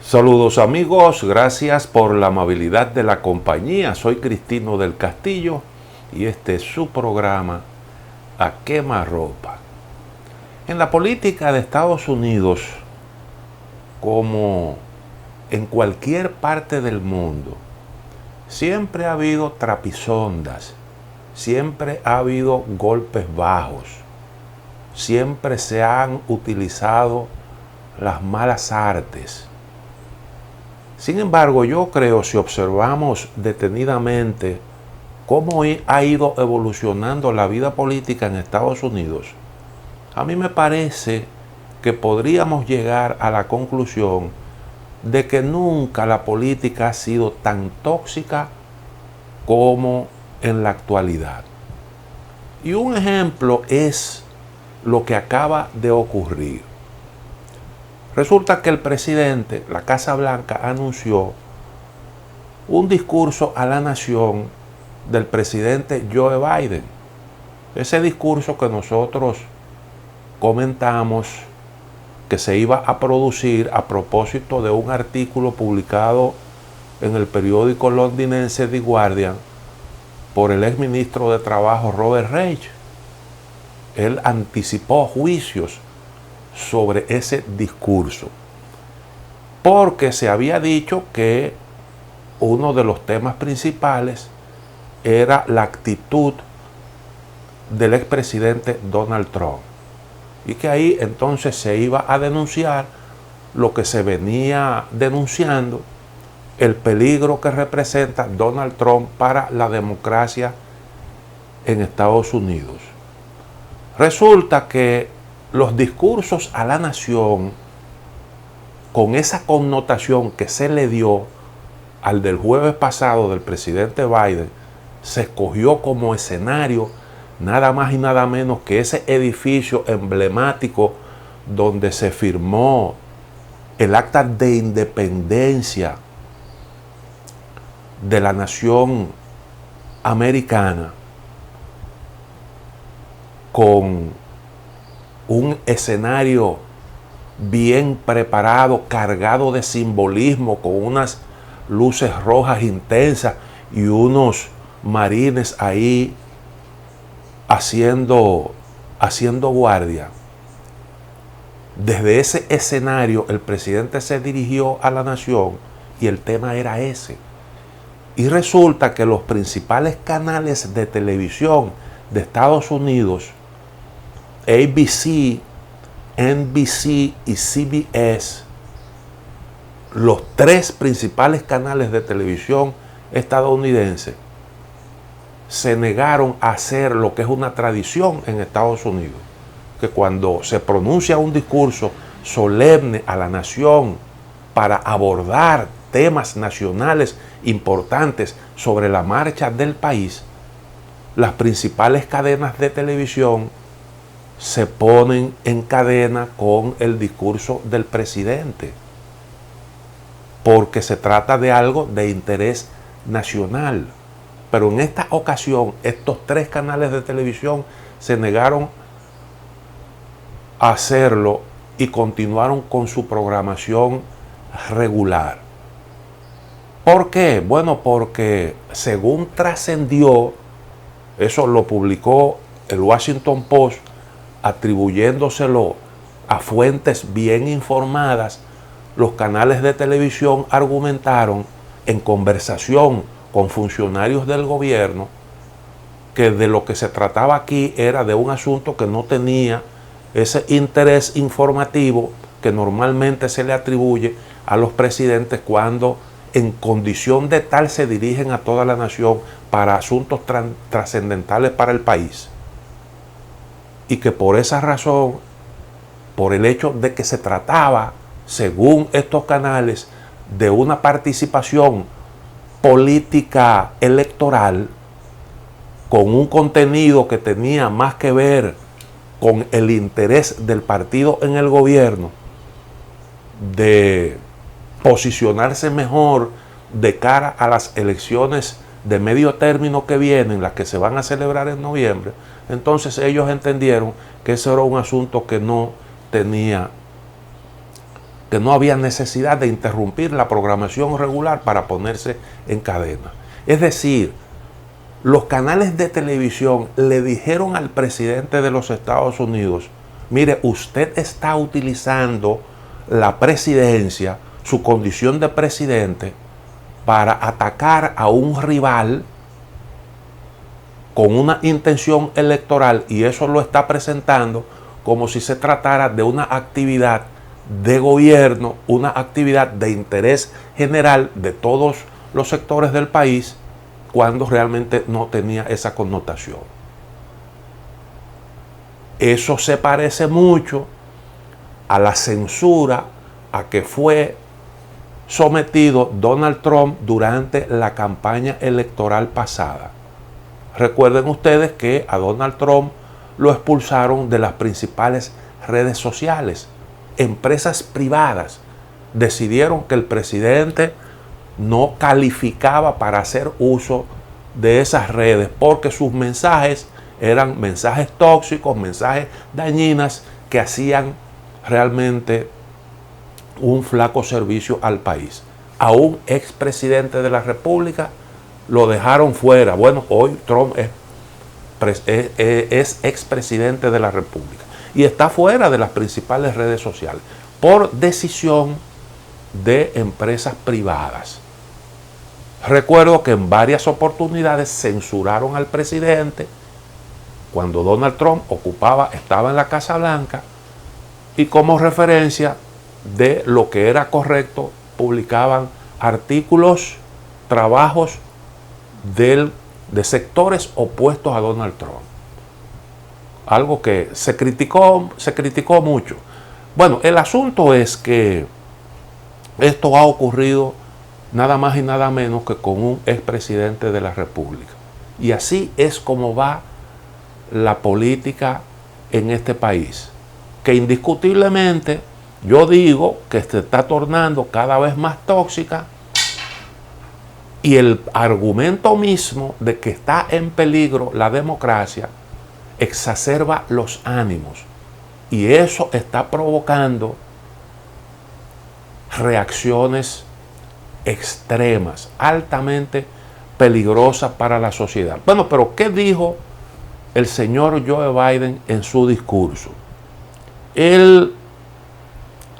Saludos amigos, gracias por la amabilidad de la compañía. Soy Cristino del Castillo y este es su programa A Quemarropa. En la política de Estados Unidos, como en cualquier parte del mundo, siempre ha habido trapisondas, siempre ha habido golpes bajos, siempre se han utilizado las malas artes. Sin embargo, yo creo, si observamos detenidamente cómo ha ido evolucionando la vida política en Estados Unidos, a mí me parece que podríamos llegar a la conclusión de que nunca la política ha sido tan tóxica como en la actualidad. Y un ejemplo es lo que acaba de ocurrir. Resulta que el presidente, la Casa Blanca, anunció un discurso a la nación del presidente Joe Biden. Ese discurso que nosotros comentamos que se iba a producir a propósito de un artículo publicado en el periódico londinense The Guardian por el exministro de Trabajo Robert Reich. Él anticipó juicios sobre ese discurso, porque se había dicho que uno de los temas principales era la actitud del expresidente Donald Trump, y que ahí entonces se iba a denunciar lo que se venía denunciando, el peligro que representa Donald Trump para la democracia en Estados Unidos. Resulta que los discursos a la nación, con esa connotación que se le dio al del jueves pasado del presidente Biden, se escogió como escenario nada más y nada menos que ese edificio emblemático donde se firmó el acta de independencia de la nación americana, con un escenario bien preparado, cargado de simbolismo, con unas luces rojas intensas y unos marines ahí haciendo guardia. Desde ese escenario el presidente se dirigió a la nación y el tema era ese. Y resulta que los principales canales de televisión de Estados Unidos, ABC, NBC y CBS, los tres principales canales de televisión estadounidenses, se negaron a hacer lo que es una tradición en Estados Unidos, que cuando se pronuncia un discurso solemne a la nación para abordar temas nacionales importantes sobre la marcha del país, las principales cadenas de televisión se ponen en cadena con el discurso del presidente, porque se trata de algo de interés nacional. Pero en esta ocasión, estos tres canales de televisión se negaron a hacerlo y continuaron con su programación regular. ¿Por qué? Bueno, porque según trascendió, eso lo publicó el Washington Post, atribuyéndoselo a fuentes bien informadas, los canales de televisión argumentaron en conversación con funcionarios del gobierno que de lo que se trataba aquí era de un asunto que no tenía ese interés informativo que normalmente se le atribuye a los presidentes cuando en condición de tal se dirigen a toda la nación para asuntos trascendentales para el país. Y que por esa razón, por el hecho de que se trataba, según estos canales, de una participación política electoral con un contenido que tenía más que ver con el interés del partido en el gobierno de posicionarse mejor de cara a las elecciones de medio término que vienen, las que se van a celebrar en noviembre, entonces ellos entendieron que ese era un asunto que no tenía que no había necesidad de interrumpir la programación regular para ponerse en cadena. Es decir, los canales de televisión le dijeron al presidente de los Estados Unidos: mire, usted está utilizando la presidencia, su condición de presidente, para atacar a un rival con una intención electoral, y eso lo está presentando como si se tratara de una actividad de gobierno, una actividad de interés general de todos los sectores del país, cuando realmente no tenía esa connotación. Eso se parece mucho a la censura a que fue sometido Donald Trump durante la campaña electoral pasada. Recuerden ustedes que a Donald Trump lo expulsaron de las principales redes sociales. Empresas privadas decidieron que el presidente no calificaba para hacer uso de esas redes porque sus mensajes eran mensajes tóxicos, mensajes dañinos que hacían realmente un flaco servicio al país. A un expresidente de la República lo dejaron fuera. Bueno, hoy Trump es expresidente de la República y está fuera de las principales redes sociales por decisión de empresas privadas. Recuerdo que en varias oportunidades censuraron al presidente cuando Donald Trump estaba en la Casa Blanca, y como referencia de lo que era correcto publicaban artículos, trabajos de sectores opuestos a Donald Trump. Algo que se criticó mucho. Bueno, el asunto es que esto ha ocurrido nada más y nada menos que con un expresidente de la República. Y así es como va la política en este país, que indiscutiblemente yo digo que se está tornando cada vez más tóxica, y el argumento mismo de que está en peligro la democracia exacerba los ánimos, y eso está provocando reacciones extremas, altamente peligrosas para la sociedad. Bueno, pero ¿qué dijo el señor Joe Biden en su discurso? Él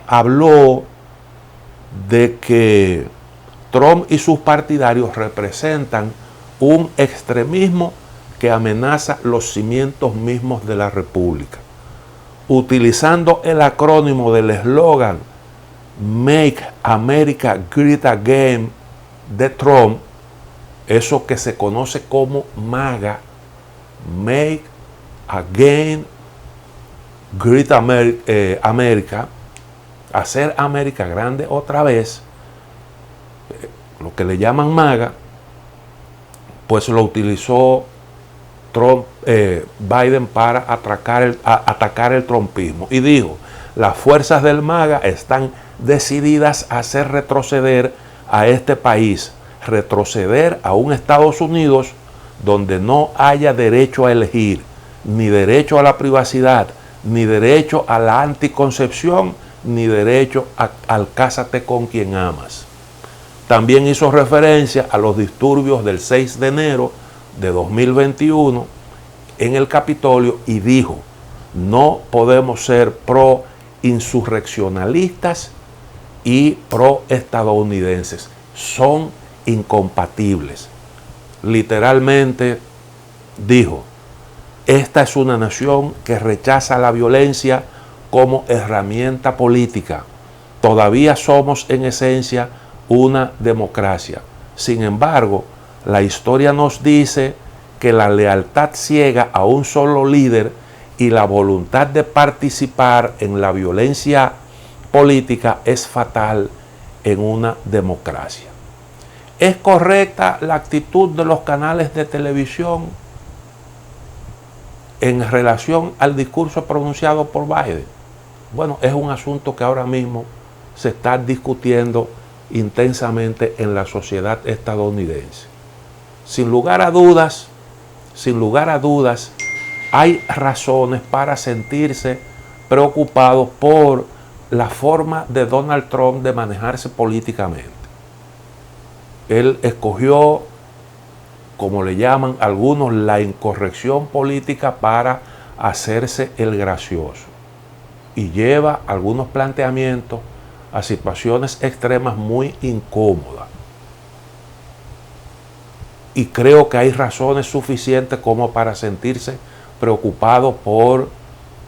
habló de que Trump y sus partidarios representan un extremismo que amenaza los cimientos mismos de la República. Utilizando el acrónimo del eslogan Make America Great Again de Trump, eso que se conoce como MAGA, Make Again Great America, hacer América grande otra vez, lo que le llaman MAGA, pues lo utilizó Biden para atacar el trumpismo, y dijo: las fuerzas del MAGA están decididas a hacer retroceder a este país, retroceder a un Estados Unidos donde no haya derecho a elegir, ni derecho a la privacidad, ni derecho a la anticoncepción, ni derecho al cásate con quien amas. También hizo referencia a los disturbios del 6 de enero de 2021 en el Capitolio y dijo: no podemos ser pro-insurreccionalistas y pro-estadounidenses. Son incompatibles. Literalmente dijo: esta es una nación que rechaza la violencia como herramienta política. Todavía somos en esencia una democracia. Sin embargo, la historia nos dice que la lealtad ciega a un solo líder y la voluntad de participar en la violencia política es fatal en una democracia. ¿Es correcta la actitud de los canales de televisión en relación al discurso pronunciado por Biden? Bueno, es un asunto que ahora mismo se está discutiendo intensamente en la sociedad estadounidense. Sin lugar a dudas, hay razones para sentirse preocupados por la forma de Donald Trump de manejarse políticamente. Él escogió, como le llaman algunos, la incorrección política para hacerse el gracioso. Y lleva algunos planteamientos a situaciones extremas muy incómodas. Y creo que hay razones suficientes como para sentirse preocupado por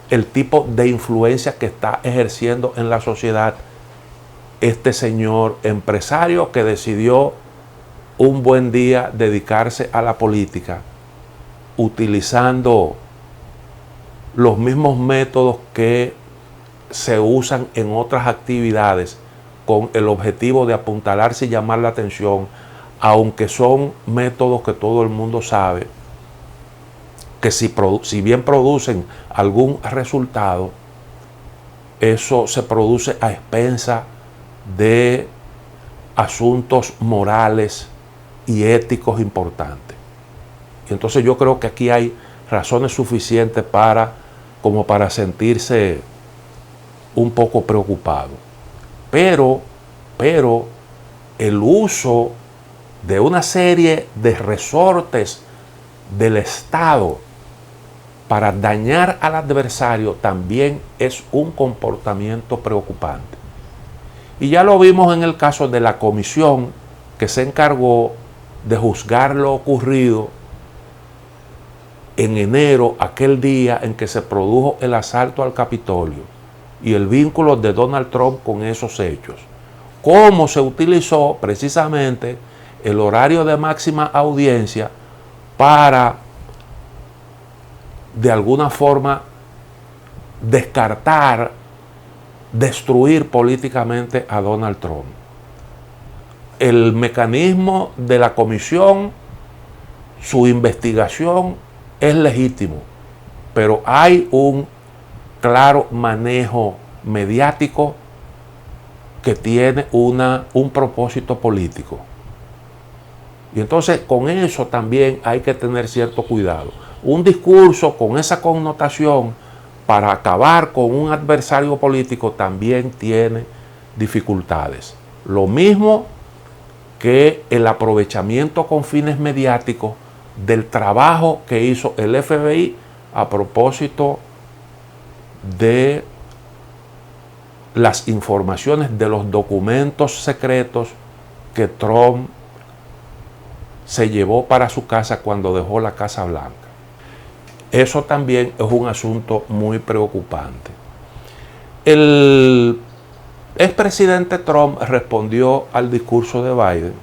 el tipo de influencia que está ejerciendo en la sociedad este señor empresario que decidió un buen día dedicarse a la política utilizando los mismos métodos que se usan en otras actividades con el objetivo de apuntalarse y llamar la atención, aunque son métodos que todo el mundo sabe que si bien producen algún resultado, eso se produce a expensas de asuntos morales y éticos importantes. Y entonces yo creo que aquí hay razones suficientes como para sentirse un poco preocupado. Pero el uso de una serie de resortes del Estado para dañar al adversario también es un comportamiento preocupante. Y ya lo vimos en el caso de la comisión que se encargó de juzgar lo ocurrido en enero, aquel día en que se produjo el asalto al Capitolio, y el vínculo de Donald Trump con esos hechos. Cómo se utilizó precisamente el horario de máxima audiencia para, de alguna forma, descartar, destruir políticamente a Donald Trump. El mecanismo de la comisión, su investigación es legítimo, pero hay un claro manejo mediático que tiene un propósito político. Y entonces con eso también hay que tener cierto cuidado. Un discurso con esa connotación para acabar con un adversario político también tiene dificultades. Lo mismo que el aprovechamiento con fines mediáticos del trabajo que hizo el FBI a propósito de las informaciones de los documentos secretos que Trump se llevó para su casa cuando dejó la Casa Blanca. Eso también es un asunto muy preocupante. El expresidente Trump respondió al discurso de Biden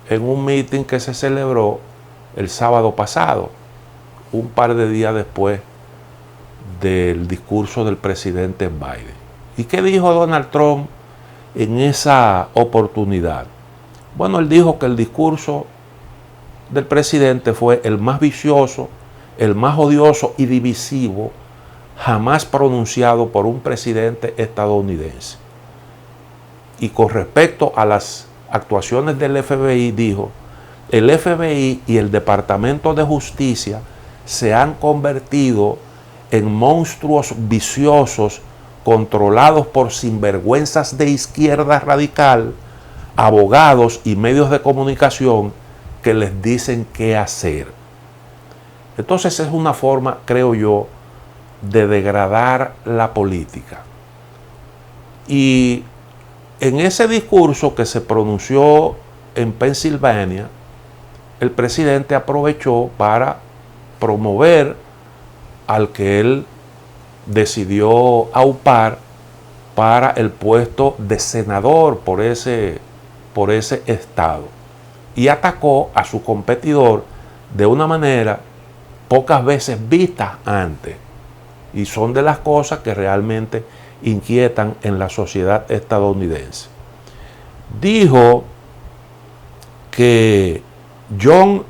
en un meeting que se celebró el sábado pasado, un par de días después del discurso del presidente Biden. ¿Y qué dijo Donald Trump en esa oportunidad? Bueno, él dijo que el discurso del presidente fue el más vicioso, el más odioso y divisivo jamás pronunciado por un presidente estadounidense. Y con respecto a las actuaciones del FBI, dijo, el FBI y el Departamento de Justicia se han convertido en monstruos viciosos controlados por sinvergüenzas de izquierda radical, abogados y medios de comunicación que les dicen qué hacer. Entonces es una forma, creo yo, de degradar la política. Y en ese discurso que se pronunció en Pensilvania, el presidente aprovechó para promover al que él decidió aupar para el puesto de senador por ese estado, y atacó a su competidor de una manera pocas veces vista antes, y son de las cosas que realmente inquietan en la sociedad estadounidense. Dijo que John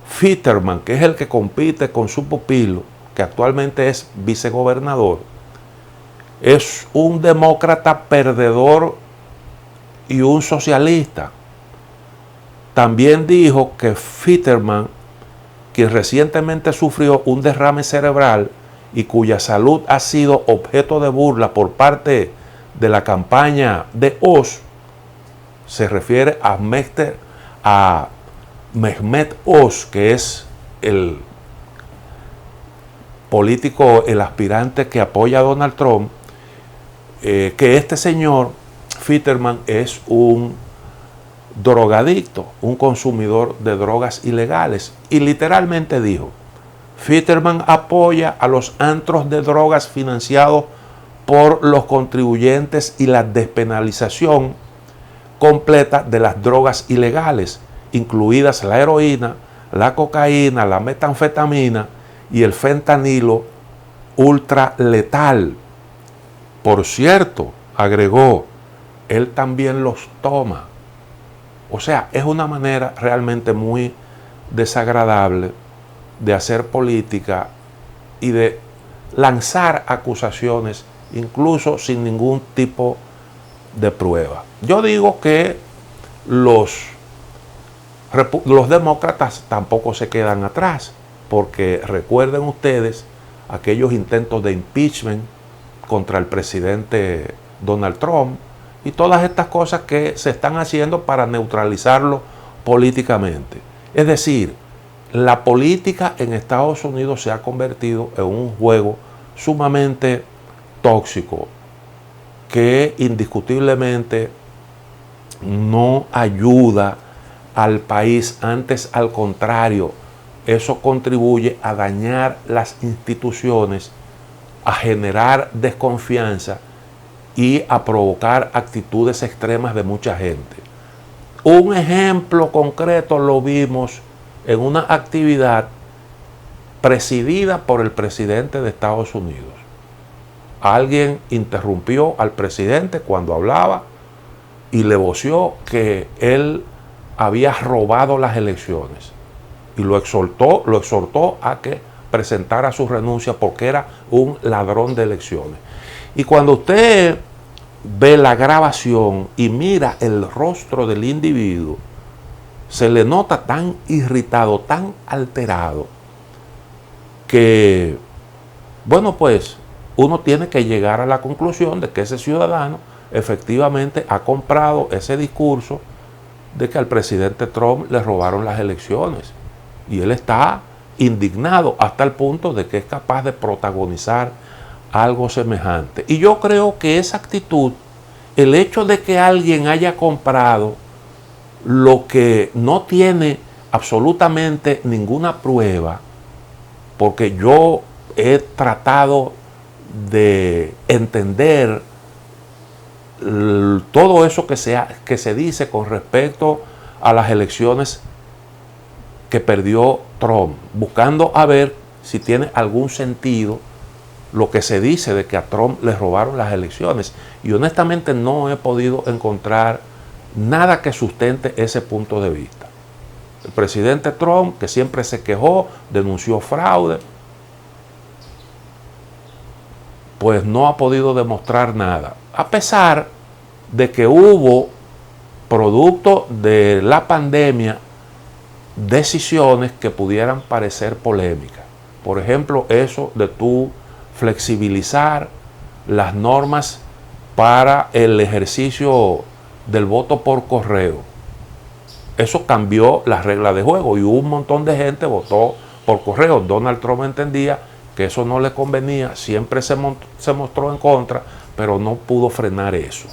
Fetterman, que es el que compite con su pupilo, que actualmente es vicegobernador, es un demócrata perdedor y un socialista. También dijo que Fetterman, quien recientemente sufrió un derrame cerebral y cuya salud ha sido objeto de burla por parte de la campaña de Oz se refiere a Mehmet Oz, que es el político, el aspirante que apoya a Donald Trump, que este señor Fetterman es un drogadicto, un consumidor de drogas ilegales. Y literalmente dijo, Fetterman apoya a los antros de drogas financiados por los contribuyentes y la despenalización completa de las drogas ilegales, incluidas la heroína, la cocaína, la metanfetamina y el fentanilo ultra letal. Por cierto, agregó, él también los toma. O sea, es una manera realmente muy desagradable de hacer política y de lanzar acusaciones, incluso sin ningún tipo de prueba. Yo digo que los demócratas tampoco se quedan atrás, porque recuerden ustedes aquellos intentos de impeachment contra el presidente Donald Trump y todas estas cosas que se están haciendo para neutralizarlo políticamente. Es decir, la política en Estados Unidos se ha convertido en un juego sumamente tóxico que indiscutiblemente no ayuda al país, antes al contrario, eso contribuye a dañar las instituciones, a generar desconfianza y a provocar actitudes extremas de mucha gente. Un ejemplo concreto lo vimos en una actividad presidida por el presidente de Estados Unidos. Alguien interrumpió al presidente cuando hablaba y le voció que él había robado las elecciones y lo exhortó a que presentara su renuncia porque era un ladrón de elecciones. Y cuando usted ve la grabación y mira el rostro del individuo, se le nota tan irritado, tan alterado, que, bueno, pues uno tiene que llegar a la conclusión de que ese ciudadano efectivamente ha comprado ese discurso de que al presidente Trump le robaron las elecciones. Y él está indignado hasta el punto de que es capaz de protagonizar algo semejante. Y yo creo que esa actitud, el hecho de que alguien haya comprado lo que no tiene absolutamente ninguna prueba, porque yo he tratado de entender todo eso que se dice con respecto a las elecciones que perdió Trump, buscando a ver si tiene algún sentido lo que se dice de que a Trump le robaron las elecciones. Y honestamente no he podido encontrar nada que sustente ese punto de vista. El presidente Trump, que siempre se quejó, denunció fraude, pues no ha podido demostrar nada. A pesar de que hubo, producto de la pandemia, decisiones que pudieran parecer polémicas. Por ejemplo, eso de tú flexibilizar las normas para el ejercicio del voto por correo. Eso cambió las reglas de juego y un montón de gente votó por correo. Donald Trump entendía que eso no le convenía, siempre se mostró en contra, pero no pudo frenar eso.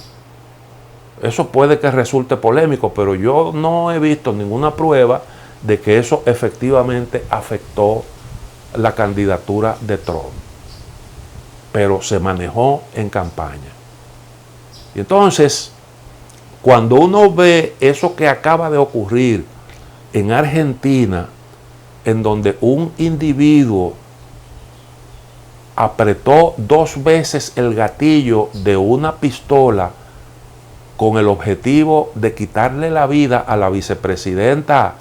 Eso puede que resulte polémico, pero yo no he visto ninguna prueba de que eso efectivamente afectó la candidatura de Trump. Pero se manejó en campaña. Y entonces, cuando uno ve eso que acaba de ocurrir en Argentina, en donde un individuo apretó 2 veces el gatillo de una pistola con el objetivo de quitarle la vida a la vicepresidenta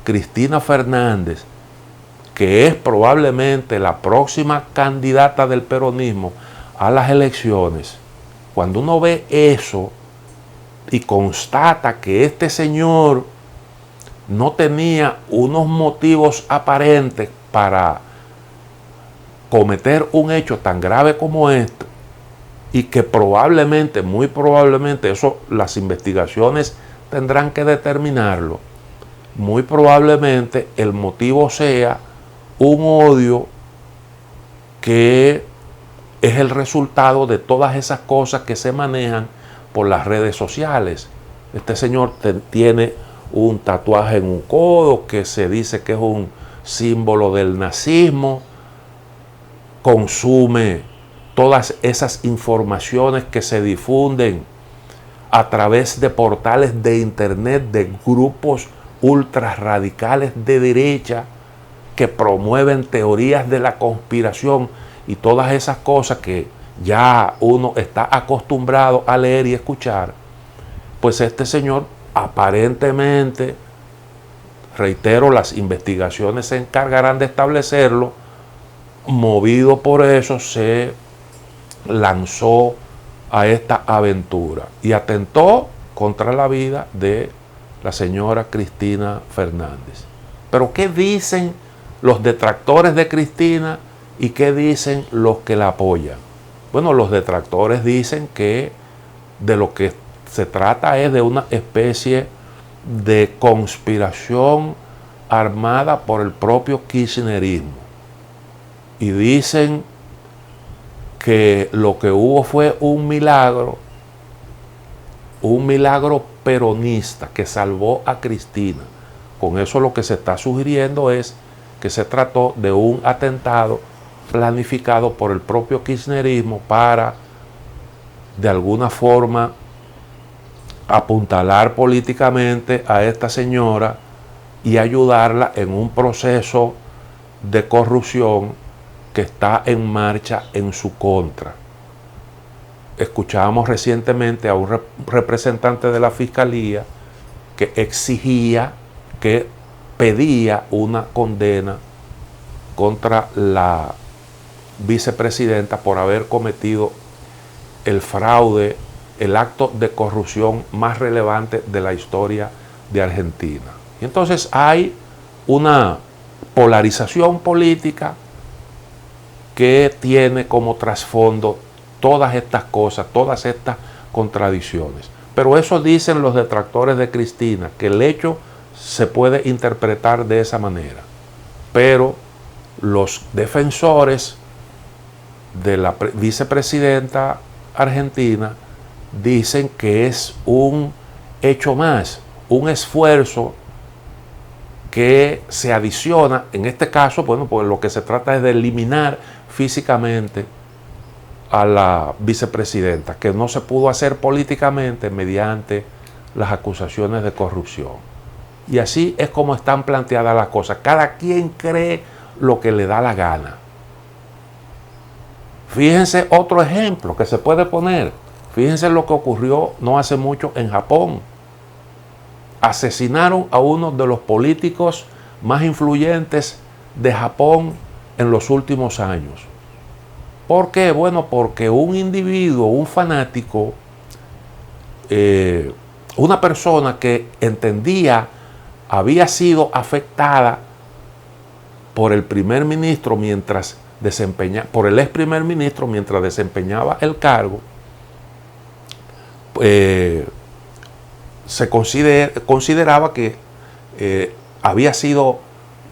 Cristina Fernández, que es probablemente la próxima candidata del peronismo a las elecciones, cuando uno ve eso y constata que este señor no tenía unos motivos aparentes para cometer un hecho tan grave como este, y que probablemente, muy probablemente, eso las investigaciones tendrán que determinarlo, muy probablemente el motivo sea un odio que es el resultado de todas esas cosas que se manejan por las redes sociales. Este señor tiene un tatuaje en un codo que se dice que es un símbolo del nazismo, consume todas esas informaciones que se difunden a través de portales de internet de grupos ultra radicales de derecha que promueven teorías de la conspiración y todas esas cosas que ya uno está acostumbrado a leer y escuchar. Pues este señor aparentemente, reitero, las investigaciones se encargarán de establecerlo, movido por eso se lanzó a esta aventura y atentó contra la vida de la señora Cristina Fernández. Pero ¿qué dicen los detractores de Cristina y qué dicen los que la apoyan? Bueno, los detractores dicen que de lo que se trata es de una especie de conspiración armada por el propio kirchnerismo. Y dicen que lo que hubo fue un milagro peronista que salvó a Cristina. Con eso lo que se está sugiriendo es que se trató de un atentado planificado por el propio kirchnerismo para, de alguna forma, apuntalar políticamente a esta señora y ayudarla en un proceso de corrupción que está en marcha en su contra. Escuchábamos recientemente a un representante de la Fiscalía que exigía, que pedía una condena contra la vicepresidenta por haber cometido el fraude, el acto de corrupción más relevante de la historia de Argentina. Y entonces hay una polarización política que tiene como trasfondo todas estas cosas, todas estas contradicciones. Pero eso dicen los detractores de Cristina, que el hecho se puede interpretar de esa manera. Pero los defensores de la vicepresidenta argentina dicen que es un hecho más, un esfuerzo que se adiciona, en este caso, bueno, pues lo que se trata es de eliminar físicamente a la vicepresidenta, que no se pudo hacer políticamente mediante las acusaciones de corrupción. Y así es como están planteadas las cosas. Cada quien cree lo que le da la gana. Fíjense otro ejemplo que se puede poner. Fíjense lo que ocurrió no hace mucho en Japón. Asesinaron a uno de los políticos más influyentes de Japón en los últimos años. ¿Por qué? Bueno, porque un individuo, un fanático, una persona que entendía había sido afectada por el primer ministro por el ex primer ministro mientras desempeñaba el cargo, se consideraba que había sido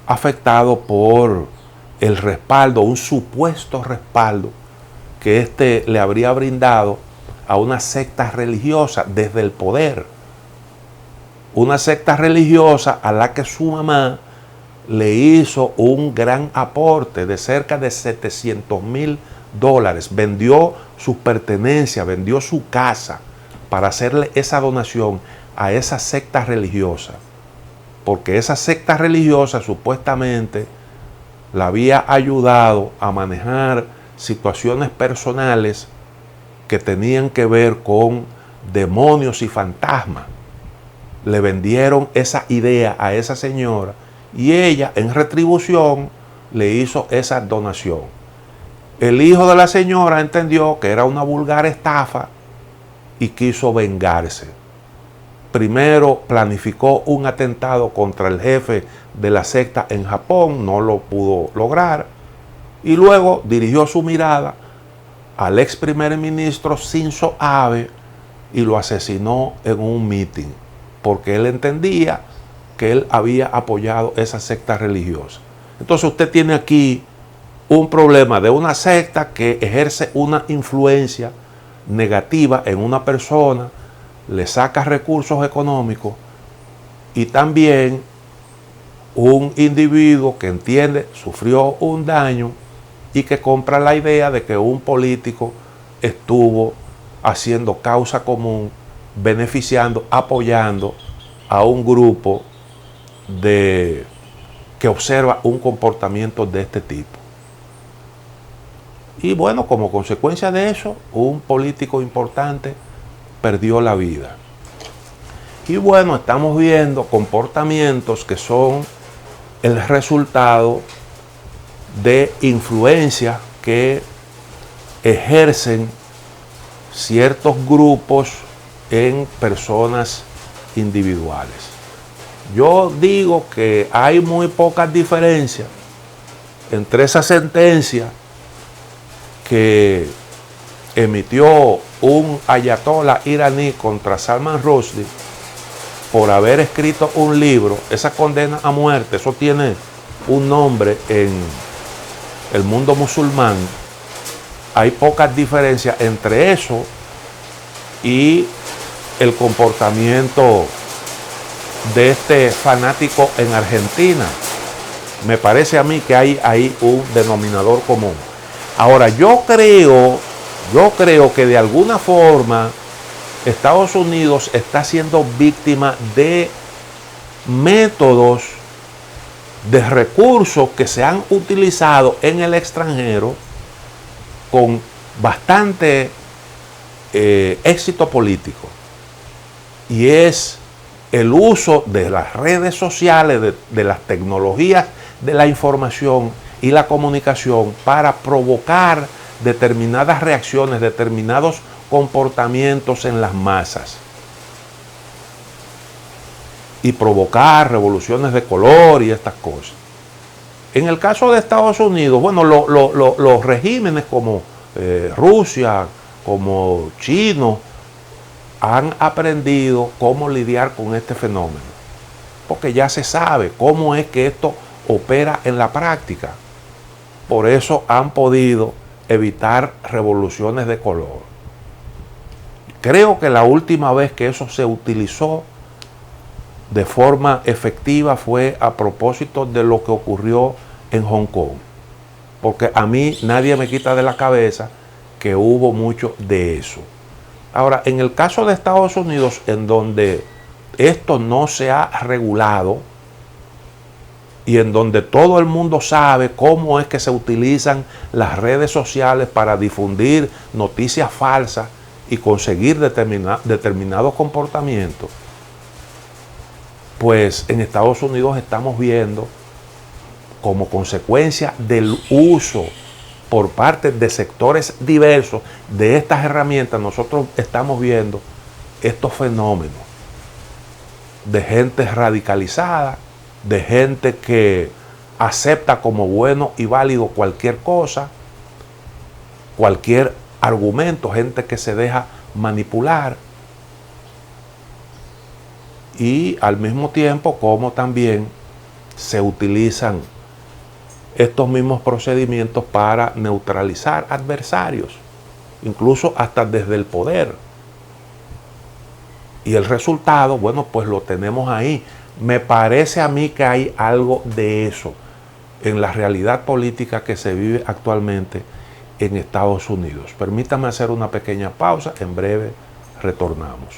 afectado por el respaldo, un supuesto respaldo que éste le habría brindado a una secta religiosa desde el poder. Una secta religiosa a la que su mamá le hizo un gran aporte de cerca de $700,000. Vendió sus pertenencias, vendió su casa para hacerle esa donación a esa secta religiosa. Porque esa secta religiosa supuestamente la había ayudado a manejar situaciones personales que tenían que ver con demonios y fantasmas. Le vendieron esa idea a esa señora y ella en retribución le hizo esa donación. El hijo de la señora entendió que era una vulgar estafa y quiso vengarse. Primero planificó un atentado contra el jefe de la secta en Japón, no lo pudo lograr, y luego dirigió su mirada al ex primer ministro Shinzo Abe y lo asesinó en un mitin, porque él entendía que él había apoyado esa secta religiosa. Entonces usted tiene aquí un problema de una secta que ejerce una influencia negativa en una persona, le saca recursos económicos, y también un individuo que entiende, sufrió un daño y que compra la idea de que un político estuvo haciendo causa común, beneficiando, apoyando a un grupo que observa un comportamiento de este tipo. Y bueno, como consecuencia de eso, un político importante perdió la vida. Y bueno, estamos viendo comportamientos que son el resultado de influencia que ejercen ciertos grupos en personas individuales. Yo digo que hay muy pocas diferencias entre esa sentencia que emitió un ayatolá iraní contra Salman Rushdie por haber escrito un libro, esa condena a muerte, eso tiene un nombre en el mundo musulmán. Hay pocas diferencias entre eso y el comportamiento de este fanático en Argentina. Me parece a mí que hay ahí un denominador común. Ahora, yo creo que de alguna forma Estados Unidos está siendo víctima de métodos, de recursos que se han utilizado en el extranjero con bastante éxito político. Y es el uso de las redes sociales, de las tecnologías de la información y la comunicación para provocar determinadas reacciones, determinados comportamientos en las masas y provocar revoluciones de color y estas cosas. En el caso de Estados Unidos, bueno, los regímenes como Rusia, como China, han aprendido cómo lidiar con este fenómeno, porque ya se sabe cómo es que esto opera en la práctica. Por eso han podido evitar revoluciones de color. Creo que la última vez que eso se utilizó de forma efectiva fue a propósito de lo que ocurrió en Hong Kong. Porque a mí nadie me quita de la cabeza que hubo mucho de eso. Ahora, en el caso de Estados Unidos, en donde esto no se ha regulado y en donde todo el mundo sabe cómo es que se utilizan las redes sociales para difundir noticias falsas y conseguir determinados comportamientos, pues en Estados Unidos estamos viendo, como consecuencia del uso por parte de sectores diversos de estas herramientas, nosotros estamos viendo estos fenómenos de gente radicalizada, de gente que acepta como bueno y válido cualquier cosa, cualquier argumento, gente que se deja manipular, y al mismo tiempo como también se utilizan estos mismos procedimientos para neutralizar adversarios, incluso hasta desde el poder. Y el resultado, bueno, pues lo tenemos ahí. Me parece a mí que hay algo de eso en la realidad política que se vive actualmente en Estados Unidos. Permítame hacer una pequeña pausa, en breve retornamos.